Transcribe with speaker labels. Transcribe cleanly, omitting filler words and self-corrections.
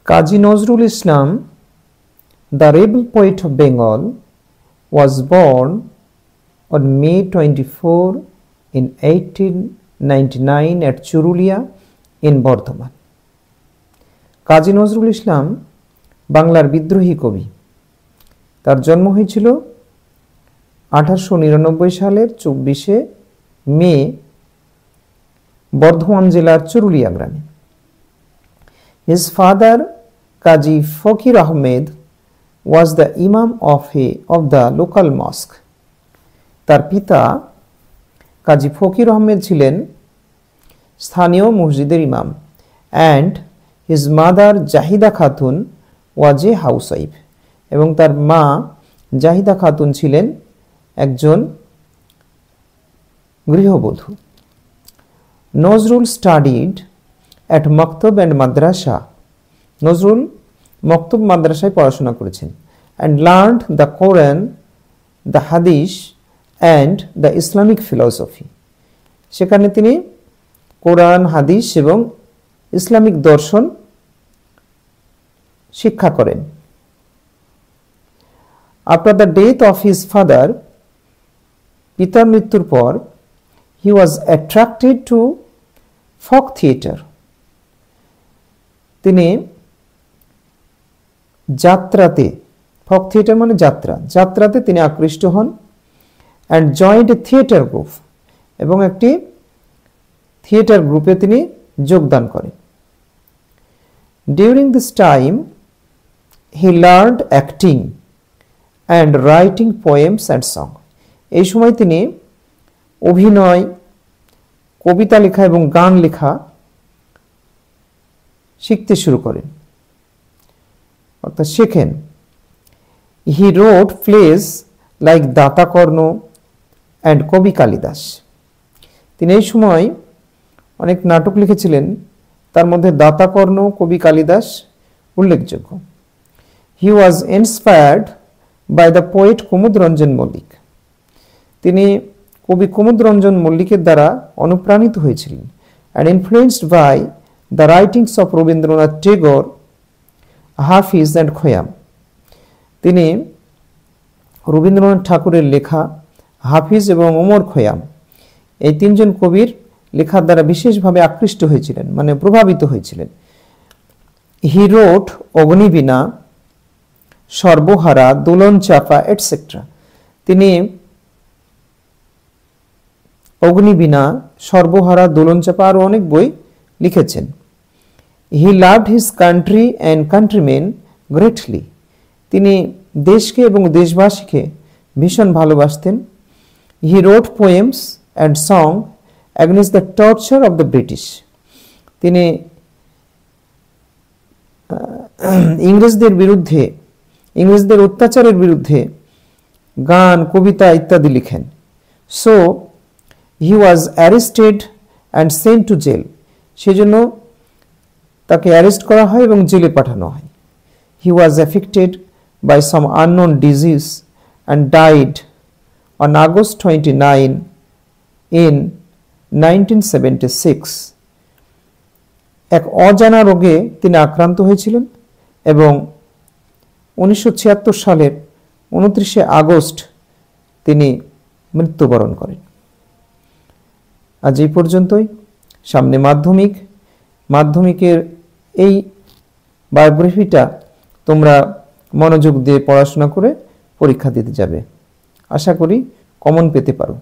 Speaker 1: Kazi Nazrul Islam, the rebel poet of Bengal, was born on May 24 in 1899 at Churulia in Bardhaman. Kazi Nazrul Islam বাংলার বিদ্রোহী কবি। তার জন্ম হয়েছিল 1899 সালের 24শে মে বর্ধমান জেলার চুরুলিয়া গ্রামে। His father, Kazi Fakir Ahmed, was the imam of the local mosque. তার পিতা কাজী ফকির আহমেদ ছিলেন স্থানীয় মসজিদের ইমাম। and his mother Zahida Khatun was a housewife, এবং তার মা জাহিদা খাতুন ছিলেন একজন গৃহবধূ। Nazrul studied at Maktab and Madrasa. Nazrul মক্তব মাদ্রাসায় পড়াশোনা করেছেন and learned the Quran, the Hadith and the Islamic philosophy. সেখানে তিনি কোরআন, হাদিস এবং ইসলামিক দর্শন শিক্ষা করেন। After the death of his father, পিতার মৃত্যুর পর, he was attracted to folk theatre. তিনি যাত্রাতে, folk theatre মানে যাত্রা, যাত্রাতে তিনি আকৃষ্ট হন and joined a theatre group, এবং একটি থিয়েটার গ্রুপে তিনি যোগদান করেন। During this time, he learned acting and writing poems and song. এই সময় তিনি অভিনয়, কবিতা লেখা এবং গান লেখা শিখতে শুরু করেন, অর্থাৎ শেখেন। He wrote plays like Datakarna and কবি কালিদাস। তিনি এই সময় অনেক নাটক লিখেছিলেন, তার মধ্যে দাতাকর্ণ, কবি কালিদাস উল্লেখযোগ্য। He was inspired by the poet কুমুদ রঞ্জন মল্লিক। তিনি কবি কুমুদ রঞ্জন মল্লিকের দ্বারা অনুপ্রাণিত হয়েছিলেন and influenced by the writings of Rabindranath Tagore, Hafiz and খয়াম। তিনি রবীন্দ্রনাথ ঠাকুরের লেখা, হাফিজ এবং ওমর খয়াম এই তিনজন কবির লেখার দ্বারা বিশেষভাবে আকৃষ্ট হয়েছিলেন, মানে প্রভাবিত হয়েছিলেন। He wrote অগ্নিবীণা, সর্বহারা, দোলন চাপা এটসেট্রা। তিনি অগ্নিবীণা, সর্বহারা, দোলন চাপা আরো অনেক বই লিখেছেন। He loved his country and countrymen greatly. তিনি দেশকে এবং দেশবাসীকে ভীষণ ভালোবাসতেন। He wrote poems and song against the torture of the British. তিনি ইংরেজদের বিরুদ্ধে, ইংরেজদের অত্যাচারের বিরুদ্ধে গান, কবিতা ইত্যাদি লিখেন। So he was arrested and sent to jail. সেজন্য তাকে অ্যারেস্ট করা হয় এবং জেলে পাঠানো হয়। He was affected by some unknown disease and died on August 29 in 1976. এক অজানা রোগে তিনি আক্রান্ত হয়েছিলেন এবং 1976 সালের 29শে আগস্ট তিনি মৃত্যুবরণ করেন। আজ এই পর্যন্তই। সামনে মাধ্যমিকের এই বায়োগ্রাফিটা তোমরা মনোযোগ দিয়ে পড়াশোনা করে পরীক্ষা দিতে যাবে। আশা করি কমন পেতে পারো।